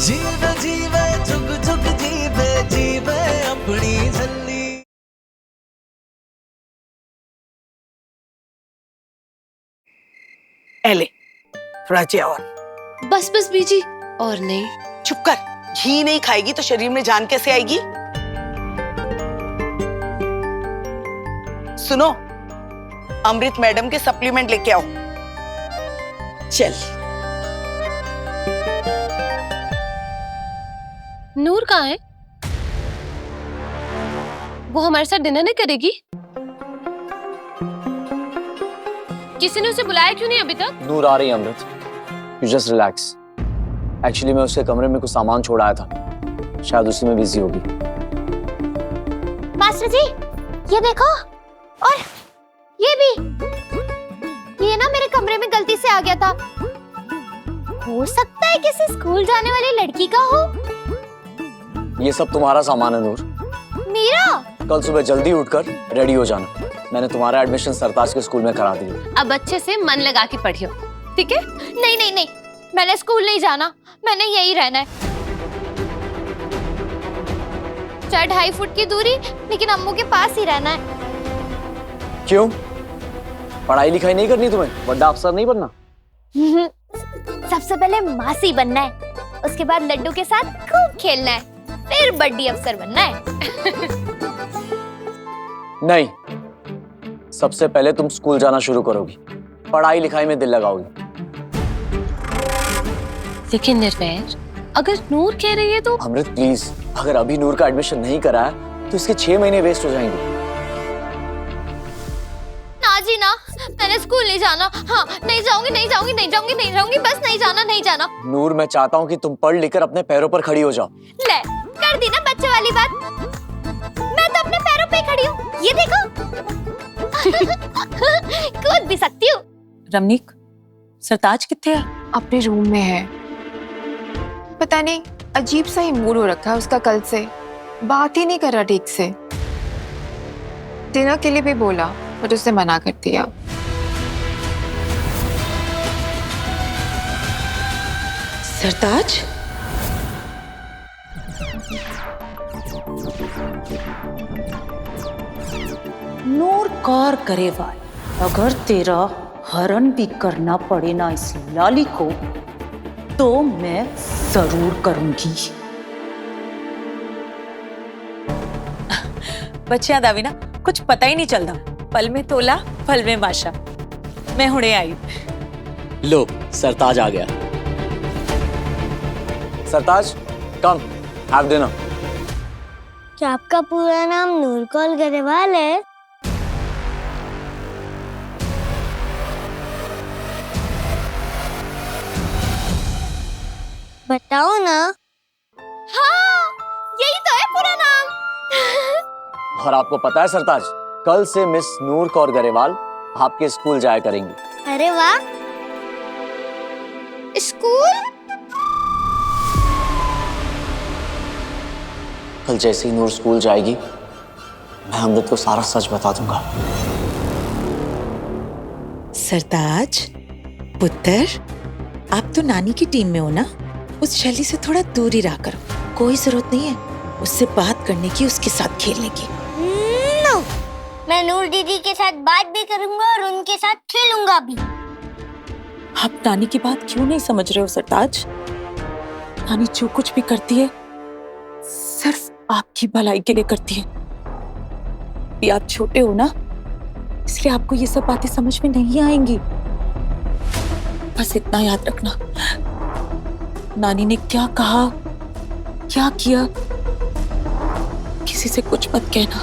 जीवे जीवे झुक झुक जीवे जीवे अपनी झल्ली। एले थोड़ा चे और। बस बस बीजी, और नहीं। चुप कर, घी नहीं खाएगी तो शरीर में जान कैसे आएगी? सुनो, अमृत मैडम के सप्लीमेंट लेके आओ। चल। नूर कहाँ है? वो हमारे साथ डिनर नहीं करेगी? किसी ने उसे बुलाया क्यों नहीं अभी तक? नूर आ रही है अमृत, यू जस्ट रिलैक्स। एक्चुअली मैं उसके कमरे में कुछ सामान छोड़ आया था, शायद उसी में बिजी होगी। मास्टर जी, ये देखो, और ये भी। ये ना मेरे कमरे में गलती से आ गया था। हो सकता है किसी स्कूल जाने वाली लड़की का हो। ये सब तुम्हारा सामान है नूर। मेरा? कल सुबह जल्दी उठकर रेडी हो जाना, मैंने तुम्हारा एडमिशन सरताज के स्कूल में करा दिया। अब अच्छे से मन लगा के पढ़ियो, ठीक है? नहीं नहीं नहीं, मैंने स्कूल नहीं जाना, मैंने यही रहना है। चाहे 2.5 फुट की दूरी, लेकिन अम्मू के पास ही रहना है। क्यों? पढ़ाई लिखाई नहीं करनी तुम्हें? बड़ा अफसर नहीं बनना? सबसे पहले मासी बनना है, उसके बाद लड्डू के साथ खूब खेलना है, फिर बड़ी अफसर बनना है। नहीं, सबसे पहले तुम स्कूल जाना शुरू करोगी, पढ़ाई लिखाई में दिल लगाओगी। लेकिन निर्वैर, अगर नूर कह रही है तो। अमृत प्लीज, अगर अभी नूर का एडमिशन नहीं कराया तो इसके 6 महीने वेस्ट हो जाएंगे। ना जी ना, मैंने स्कूल नहीं जाना। हाँ, नहीं जाऊंगी नहीं जाऊंगी नहीं जाऊंगी नहीं जाऊंगी, बस नहीं जाना नहीं जाना। नूर, मैं चाहता हूँ कि तुम पढ़ लिख कर अपने पैरों पर खड़ी हो जाओ। ले, कर दी ना बच्चे वाली बात। मैं तो अपने पैरों पे खड़ी हूँ, ये देखो। कूद भी सकती हूँ। रमनीक, सरताज किथे है? अपने रूम में है। पता नहीं, अजीब सा ही मूड हो रखा है उसका कल से, बात ही नहीं कर रहा ठीक से। डिनर के लिए भी बोला बट उसने मना कर दिया। सरताज, नूर कौर करेवाल, अगर तेरा हरण भी करना पड़े ना इस लाली को तो मैं जरूर करूंगी। बच्चियां दावी ना कुछ पता ही नहीं चलता, पल में तोला पल में माशा। मैं हुणे आई। लो, सरताज आ गया। सरताज, कम हैव डिनर। क्या आपका पूरा नाम नूर कौर गरेवाल है? बताओ ना। हाँ, यही तो है पूरा नाम। और आपको पता है सरताज, कल से मिस नूर कौर गरेवाल आपके स्कूल जाया करेंगी। अरे वाह, स्कूल? कल जैसे ही नूर स्कूल जाएगी, मैं अमृत को सारा सच बता दूंगा। सरताज पुत्र, आप तो नानी की टीम में हो ना, उस शैली से थोड़ा दूर ही रहा करो। कोई जरूरत नहीं है उससे बात करने की, उसके साथ खेलने की। नो, मैं नूर दीदी के साथ बात भी करूंगा और उनके साथ खेलूंगा भी। आप नानी की बात क्यों नहीं समझ रहे हो सरताज? नानी जो कुछ भी करती है सिर्फ आपकी भलाई के लिए करती है। ये आप छोटे हो ना, इसलिए आपको ये सब बातें समझ में नहीं आएंगी। बस इतना याद रखना, नानी ने क्या कहा, क्या किया, किसी से कुछ मत कहना।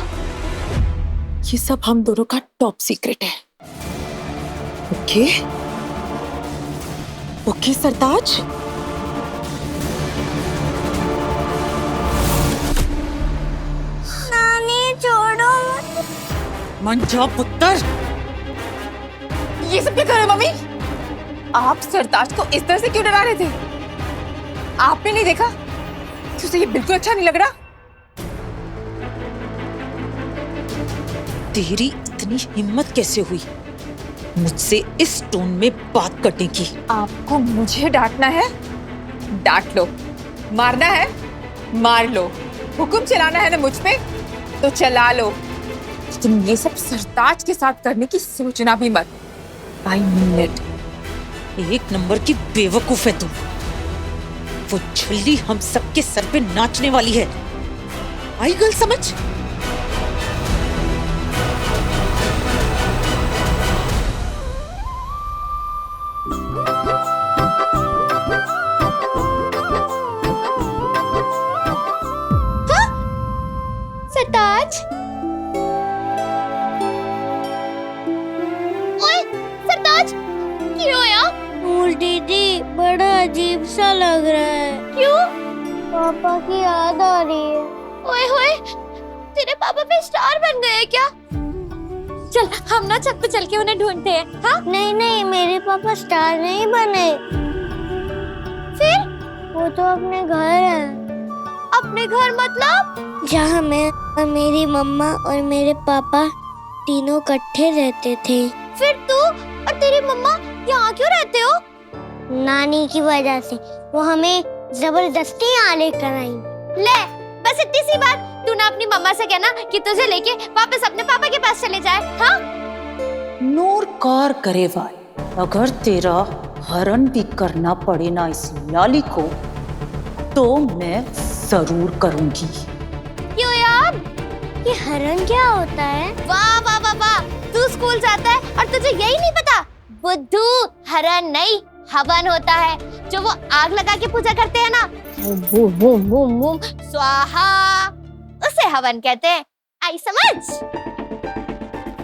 ये सब हम दोनों का टॉप सीक्रेट है। ओके? ओके सरताज? नानी छोड़ो। मन जा पुत्र। ये सब क्या कर रहे हो मम्मी? आप सरताज को इस तरह से क्यों डरा रहे थे? आपने नहीं देखा कि उसे ये बिल्कुल अच्छा नहीं लग रहा? तेरी इतनी हिम्मत कैसे हुई मुझसे इस टोन में बात करने की? आपको मुझे डांटना है? डांट लो, मारना है मार लो, हुक्म चलाना है ना मुझ पे तो चला लो, लेकिन ये सब सरताज के साथ करने की सोचना भी मत। I mean it. एक नंबर की बेवकूफ है तुम। वो छुल्ली हम सबके सर पे नाचने वाली है। आई गल समझ? सरताज, ओए सरताज, क्यों होया? नूर दीदी बड़ा अजीब सा लग रहा है। क्यों? पापा की याद आ रही है। ओए होए, तेरे पापा पे स्टार बन गए क्या? चल हम ना छत पे चल के उन्हें ढूंढते हैं। हाँ नहीं नहीं, मेरे पापा स्टार नहीं बने। फिर? वो तो अपने घर है, अपने घर मतलब? जहाँ मैं और मेरी मम्मा और मेरे पापा तीनों इकट्ठे रहते थे। फिर तू और तेरी मम्मा यहाँ क्यों रहते हो? नानी की वजह से वो हमें जबरदस्ती यहाँ लेकर आई। ले, बस इतनी सी बात। तू ना अपनी मम्मा से कहना कि तुझे लेके वापस अपने पापा के पास चले जाए। हाँ? नूर कार करे भाई, अगर तेरा हरण भी करना पड़े ना इस लाली को तो मैं जरूर करूंगी। क्यों यार? ये हरण क्या होता है? वाह वाह वाह वाह, तू स्कूल जाता है और तुझे यही नहीं पता? बुद्धू, हरण नहीं हवन होता है, जो वो आग लगा के पूजा करते हैं ना, बूम बूम बूम बूम स्वाहा, उसे हवन कहते हैं। आई समझ?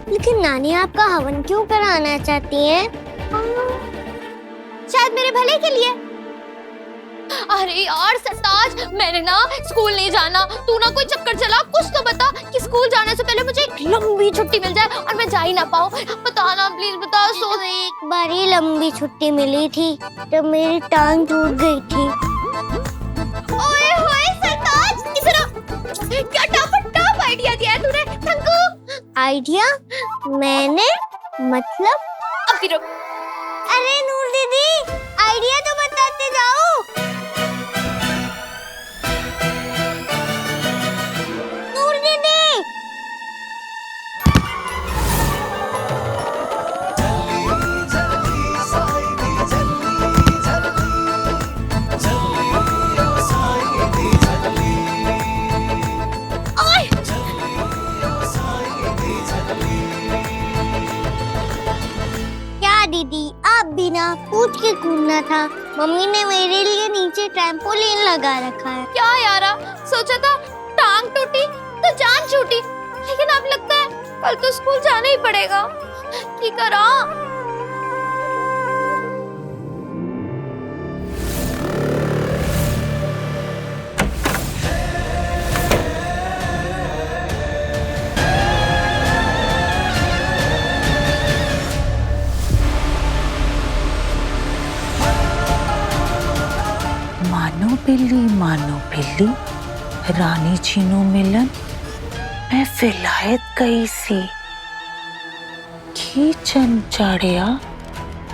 लेकिन नानी आपका हवन क्यों कराना चाहती है? शायद मेरे भले के लिए। अरे यार सरताज, मैंने ना स्कूल नहीं जाना, तू ना कोई चक्कर चला, कुछ तो बता कि स्कूल जाने से पहले मुझे एक लंबी छुट्टी मिल जाए और मैं जा ही ना पाऊँ। बता ना प्लीज, बता। सो एक बार ही लंबी छुट्टी मिली थी जब मेरी टांग टूट गई थी। ओए होए सरताज, इतना क्या टॉप आइडिया दिया है तूने थंकू। आइडिया? मैंने मतलब? अब फिर अरे नूर दीदी, आइडिया तो बताते जाओ। नूर दीदी, क्या दीदी, आप बिना पूछ के कूदना था। मम्मी ने मेरे लिए नीचे ट्रैम्पोलिन लगा रखा है। क्या यारा, सोचा था टांग टूटी तो जान छूटी, लेकिन अब लगता है कल तो स्कूल जाना ही पड़ेगा। की करा? मानो बिल्ली रानी चीनू मिलन मैं विलायत गई सी खींचन चाड़िया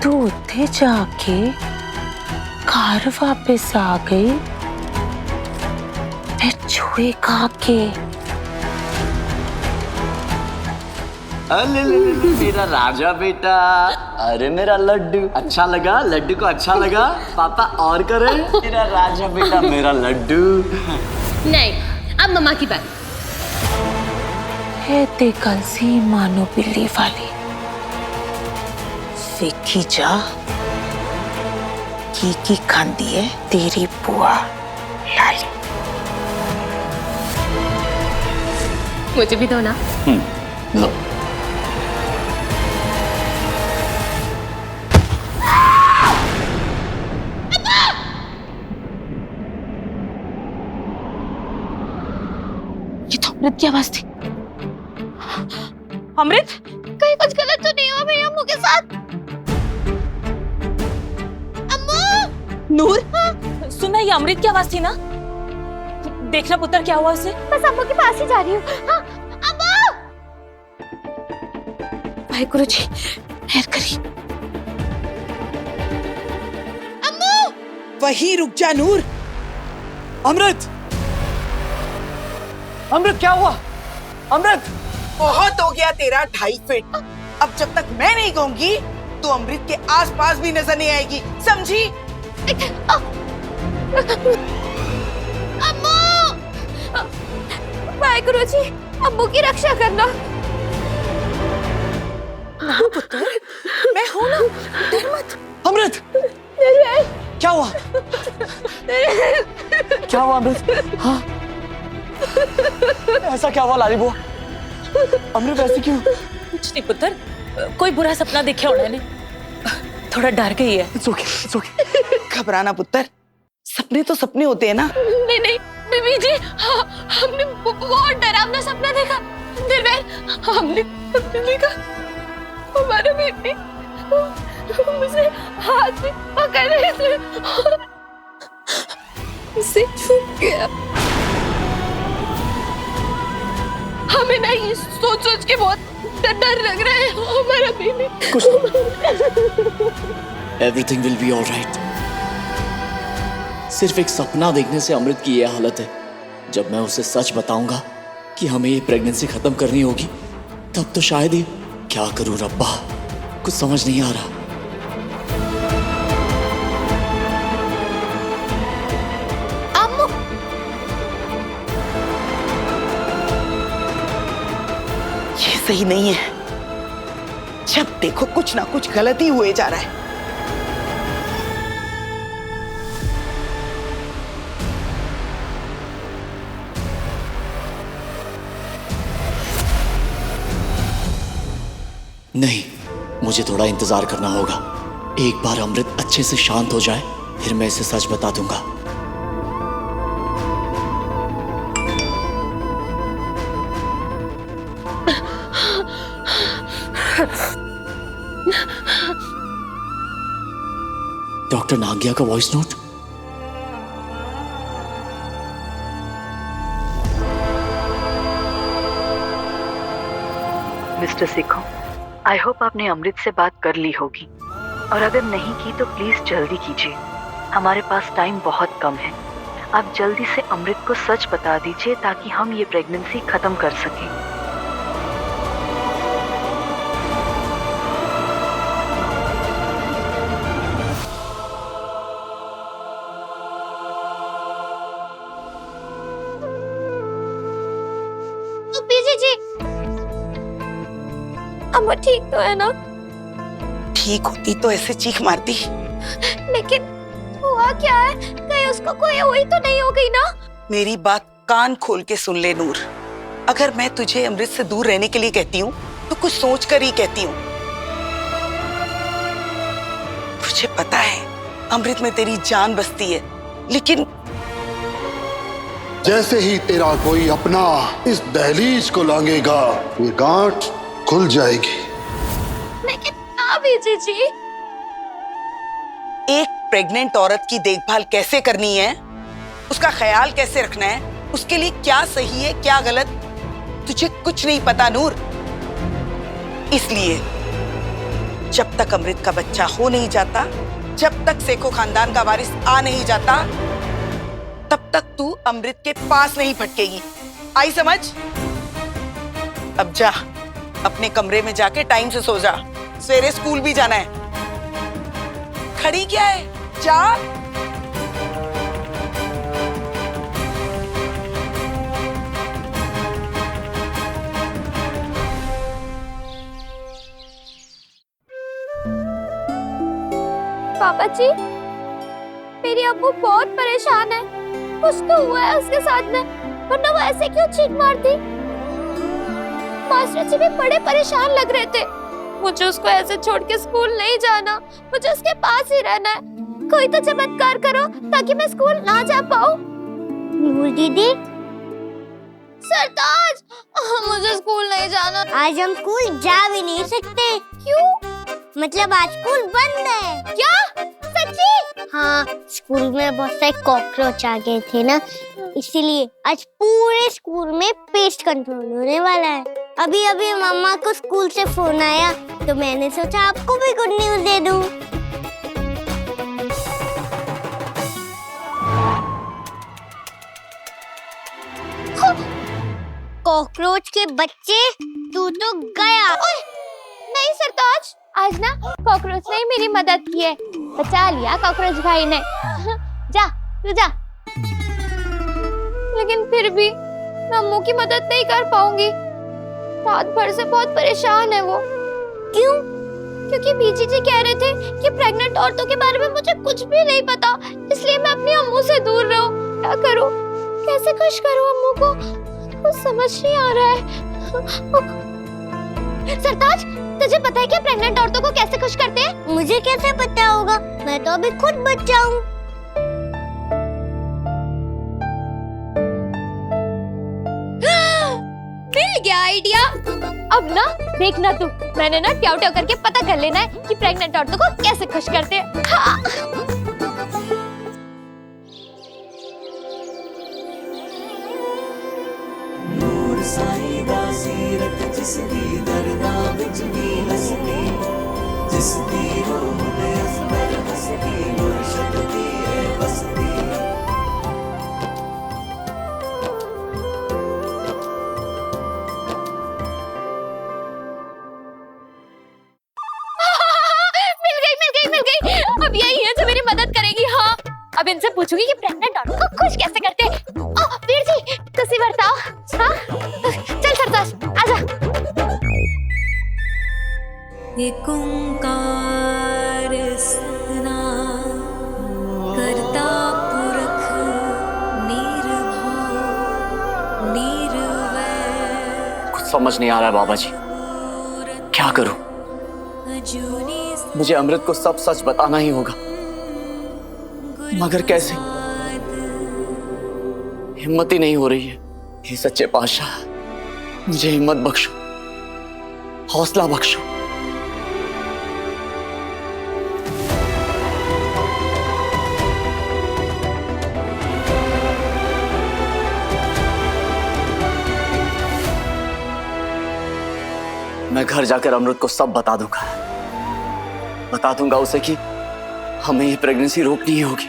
तू उत्थे जाके घर वापस आ गई। मैं छुए खा के अरे मेरा राजा बेटा, अरे मेरा लड्डू, अच्छा लगा? लड्डू को अच्छा लगा? पापा और करे? मेरा राजा बेटा, मेरा लड्डू। नहीं, अब मम्मा की बात। है ते कल सी मानो बिल्ली वाली देखी जा की खांदी है तेरी बुआ लाली। मुझे भी दो ना। लो। ये तो अमृत की आवाज थी। अमृत, कहीं कुछ गलत तो नहीं हुआ मेरी अम्मू के साथ? अम्मू! नूर, सुना ये अमृत की आवाज थी ना? देखना पुत्र क्या हुआ उसे। बस अम्मू के पास ही जा रही हूँ। हाँ, अम्मू! वाहेगुरु जी, मेहर करी। अम्मू! वहीं रुक जा नूर, अमृत, अमृत क्या हुआ? अमृत! बहुत हो गया तेरा 2.5 फीट। अब जब तक मैं नहीं कहूंगी तो अमृत के आसपास भी नजर नहीं आएगी, समझी? अम्मू! वाहेगुरु जी, अम्मू की रक्षा करना। पुत्र, मैं हूं ना, डर मत। अमृत! क्या हुआ? क्या हुआ अमृत? हाँ? ऐसा क्या हुआ लाली बुआ? अमृत ऐसे क्यों? कुछ नहीं पुत्र, कोई बुरा सपना देखा उन्होंने, थोड़ा डर गई है। It's okay, it's okay. घबराना पुत्र, सपने तो सपने होते हैं ना। नहीं नहीं बीबी जी, हमने बहुत डरावना सपना देखा। दिलबर, हमने देखा हमारा बेटी मुझे हाथ में पकड़ रहे थे और उसे छू गया। हमें ना ये सोच सोच के बहुत डर लग रहा है। हमारा बेबी कुछ Everything will be all right. सिर्फ एक सपना देखने से अमृत की यह हालत है। जब मैं उसे सच बताऊंगा कि हमें ये प्रेगनेंसी खत्म करनी होगी, तब तो शायद ही। क्या करूं रब्बा, कुछ समझ नहीं आ रहा। अम्मू! ये सही नहीं है। जब देखो कुछ ना कुछ गलत ही हुए जा रहा है। नहीं, मुझे थोड़ा इंतजार करना होगा। एक बार अमृत अच्छे से शांत हो जाए, फिर मैं इसे सच बता दूंगा। डॉक्टर नागिया का वॉइस नोट। मिस्टर सिखो, आई होप आपने अमृत से बात कर ली होगी, और अगर नहीं की तो प्लीज जल्दी कीजिए। हमारे पास टाइम बहुत कम है। आप जल्दी से अमृत को सच बता दीजिए ताकि हम ये प्रेगनेंसी खत्म कर सकें। जी, अम्मा ठीक तो है ना? ठीक होती तो ऐसे चीख मारती। लेकिन हुआ क्या है? कहीं उसको कोई हुई तो नहीं हो गई ना? मेरी बात कान खोल के सुन ले नूर। अगर मैं तुझे अमृत से दूर रहने के लिए कहती हूँ तो कुछ सोच कर ही कहती हूँ। मुझे पता है अमृत में तेरी जान बसती है, लेकिन जैसे ही तेरा कोई अपना इस दहलीज को लांघेगा, ये गांठ खुल जाएगी। लेकिन ना बीजी जी, एक प्रेग्नेंट औरत की देखभाल कैसे करनी है, उसका ख्याल कैसे रखना है, उसके लिए क्या सही है क्या गलत, तुझे कुछ नहीं पता नूर। इसलिए जब तक अमृत का बच्चा हो नहीं जाता, जब तक सेखो खानदान का वारिस आ नहीं जाता, तब तक तू अमृत के पास नहीं भटकेगी। आई समझ? अब जा, अपने कमरे में जाके टाइम से सो जा, सवेरे स्कूल भी जाना है। खड़ी क्या है, जा। पापा जी, मेरी अम्मू बहुत परेशान है। कुछ तो हुआ है उसके साथ में, वरना वो ऐसे क्यों चीख मारती? मास्टर जी भी बड़े परेशान लग रहे थे। मुझे उसको ऐसे छोड़ के स्कूल नहीं जाना, मुझे उसके पास ही रहना है। कोई तो चमत्कार करो ताकि मैं स्कूल ना जा पाऊँ। नूर दीदी, सरताज, मुझे स्कूल नहीं जाना। आज हम स्कूल जा भी नहीं सकते। क्यों? मतलब आज स्कूल बंद है। क्या? सच्ची? हाँ, स्कूल में बहुत सारे कॉकरोच आ गए थे ना, इसीलिए आज पूरे स्कूल में पेस्ट कंट्रोल होने वाला है। अभी अभी मम्मा को स्कूल से फोन आया तो मैंने सोचा आपको भी गुड न्यूज दे दूं। कॉकरोच के बच्चे, तू तो गया। ओए, नहीं सरताज, आज ना कॉकरोच ने ही मेरी मदद की है, बचा लिया कॉकरोच भाई ने। जा तू जा। लेकिन फिर भी मैं अम्मू की मदद नहीं कर पाऊंगी। रात भर से बहुत परेशान है वो। क्यों? क्योंकि बीजी जी कह रहे थे कि प्रेग्नेंट औरतों के बारे में मुझे कुछ भी नहीं पता, इसलिए मैं अपनी अम्मू से दूर रहूं। क्या करूं? कैसे खुश करूं अम्मू को? कुछ समझ नहीं आ रहा है। सरताज, तुझे पता है क्या प्रेग्नेंट औरतों को कैसे खुश करते हैं? मुझे कैसे पता होगा? मैं तो अभी खुद बच्चा हूँ। मिल गया आइडिया। अब ना देखना तू, मैंने ना ट्याव ट्याव करके पता कर लेना है कि प्रेग्नेंट औरतों को कैसे खुश करते हैं। हाँ। नूर साईं दा सीरत जिसदी दरदा विच भी हसदी, जिसदी रूह में असगर हसदी, मुर्शद दी है बसदी। मिल गई। अब यही है जो मेरी मदद करेगी। हाँ, अब इनसे पूछूंगी कि प्रेग्नेंट औरतों को खुश कैसे करते हैं। ओह वीर जी, तुसी बताओ। हाँ, चल सरताज आजा। एक ओंकार सतनाम करता पुरख निर्भव निर्वैर। कुछ समझ नहीं आ रहा है बाबा जी, क्या करूं? मुझे अमृत को सब सच बताना ही होगा, मगर कैसे? हिम्मत ही नहीं हो रही है। हे सच्चे पातशाह, मुझे हिम्मत बख्शो, हौसला बख्शो। मैं घर जाकर अमृत को सब बता दूंगा उसे कि हमें ये प्रेगनेंसी रोकनी ही होगी,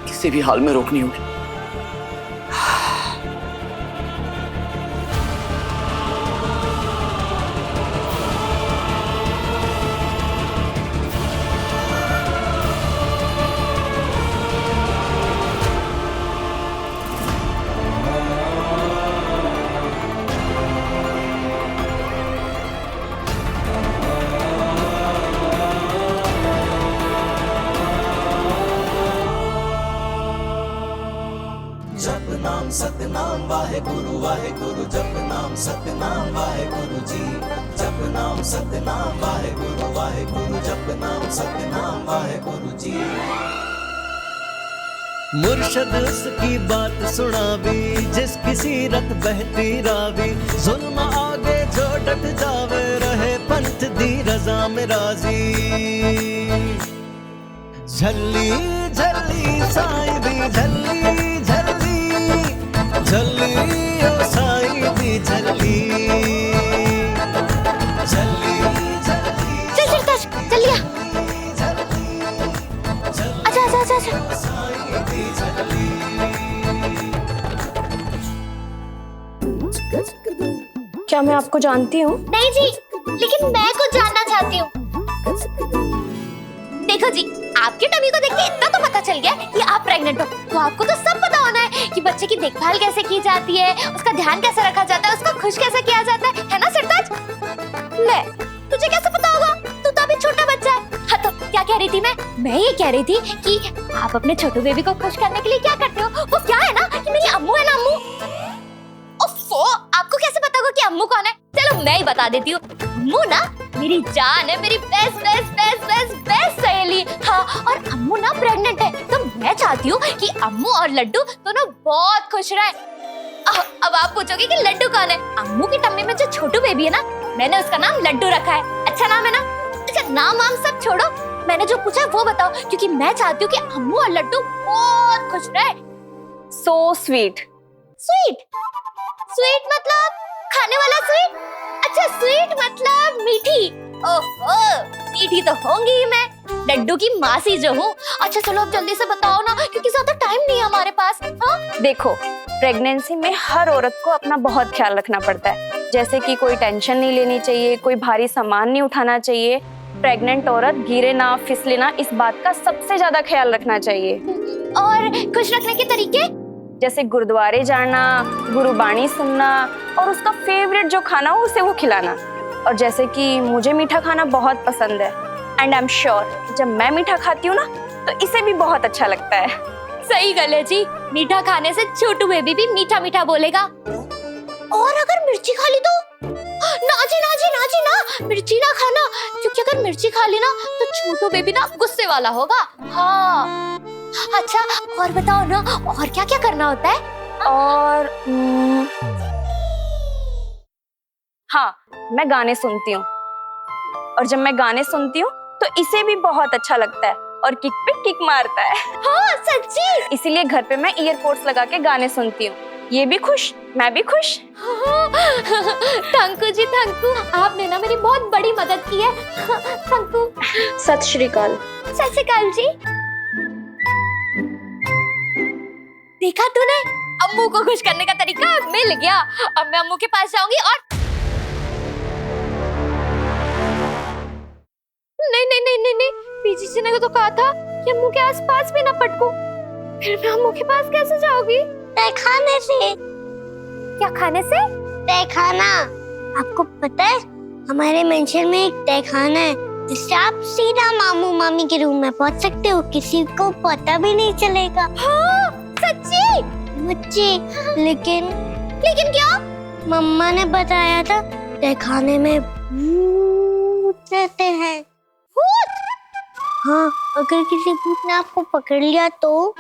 किसी भी हाल में रोकनी होगी। जप नाम सतनाम वाहे गुरु, जप नाम सतनाम वाहे गुरु जी। जप नाम सतनाम वाहे गुरु, जप नाम सतनाम वाहे गुरु जी। मुर्शद उसकी बात सुनावी, जिसकी सीरत बहती रावी। जुल्म आगे जो डट जावे, रहे पंथ दी रजा में राजी। झल्ली झल्ली साईं दी झल्ली झल्ली, झल्ली ओ साईं दी झल्ली झल्ली झल्ली। चल सरताज, चल लिया। आजा आजा आजा आजा। साईं दी झल्ली। क्या मैं आपको जानती हूँ? नहीं जी, लेकिन मैं कुछ जानना चाहती हूँ। देखो जी, आपके टमी को देख के इतना तो पता चल गया कि आप प्रेग्नेंट हो, तो आपको तो सब पता होना है कि बच्चे की देखभाल कैसे की जाती है, उसका ध्यान कैसे रखा जाता है, उसको खुश कैसे किया जाता है ना सरताज? ले, तुझे कैसे पता होगा? तू तो अभी छोटा बच्चा है। हाँ, तो क्या कह रही थी मैं ये कह रही थी कि आप अपने छोटू बेबी को खुश करने के लिए क्या करते हो? वो क्या है ना कि मेरी अम्मू है ना, अम्मू। ओफो, आपको कैसे पता होगा कि अम्मू कौन है? चलो मैं ही बता देती हूँ। अम्मू ना मेरी जान है, मेरी बेस्ट सहेली। हाँ, और अम्मू ना प्रेग्नेंट है, तो मैं चाहती हूँ कि अम्मू और लड्डू दोनों बहुत खुश रहे। अब आप पूछोगे कि लड्डू कौन है? अम्मू की टम्मी में जो छोटू बेबी है ना, मैंने उसका नाम लड्डू रखा है। अच्छा नाम है ना? अच्छा, नाम वाम सब छोड़ो, मैंने जो पूछा है वो बताओ, क्योंकि मैं चाहती हूँ कि अम्मू और लड्डू बहुत खुश रहे। So sweet. स्वीट? स्वीट मतलब खाने वाला स्वीट? अच्छा, स्वीट मतलब मीठी। ओहो, मीठी तो होंगी ही मैं, लड्डू की मासी जो हूँ। अच्छा चलो अब जल्दी से बताओ ना, क्योंकि ज्यादा टाइम नहीं है हमारे पास। हाँ देखो, प्रेगनेंसी में हर औरत को अपना बहुत ख्याल रखना पड़ता है, जैसे कि कोई टेंशन नहीं लेनी चाहिए, कोई भारी सामान नहीं उठाना चाहिए। प्रेग्नेंट औरत गिरे ना, फिसले ना, इस बात का सबसे ज्यादा ख्याल रखना चाहिए। और खुश रखने के तरीके? जैसे गुरुद्वारे जाना, गुरुबाणी सुनना और उसका फेवरेट जो खाना हो उसे वो खिलाना। और जैसे कि मुझे मीठा खाना बहुत पसंद है एंड आई एम श्योर जब मैं मीठा खाती हूँ ना तो इसे भी बहुत अच्छा लगता है। सही गल है जी, मीठा खाने से छोटू बेबी भी मीठा मीठा बोलेगा। और अगर मिर्ची खा ली तो? ना जी ना जी ना जी ना, मिर्ची ना खाना, क्योंकि अगर मिर्ची खा ली ना तो छोटू बेबी ना गुस्से वाला होगा। हाँ अच्छा, और बताओ ना, और क्या क्या करना होता है? और हाँ, मैं गाने सुनती हूँ और जब मैं गाने सुनती हूँ तो इसे भी बहुत अच्छा लगता है और किक पे किक मारता है। हाँ सच्ची? इसीलिए घर पे मैं ईयरपोड्स लगा के गाने सुनती हूँ। ये भी खुश, मैं भी खुश। Thank you ji, thank you, आपने ना मेरी बहुत बड़ी मदद की है। Thank you. सत श्री अकाल। सत श्री अकाल जी। देखा तूने, अम्मू को खुश करने का तरीका मिल गया। अब मैं अम्मू के पास जाऊंगी और नहीं नहीं नहीं नहीं नहीं, पीजी जी ने तो कहा था कि अम्मू के आसपास भी ना पटको। फिर मैं अम्मू के पास कैसे जाऊंगी? खाने से। क्या खाने से? तहखाना। आपको पता है हमारे मेंशन में एक तहखाना है जिससे आप सीधा मामू मामी के रूम में पहुंच सकते हो, किसी को पता भी नहीं चलेगा। हाँ सच्ची? मुझे लेकिन क्या? मम्मा ने बताया था तहखाने में भूत रहते हैं। भूत? हाँ, अगर किसी भूत ने आपको पकड़ लिया तो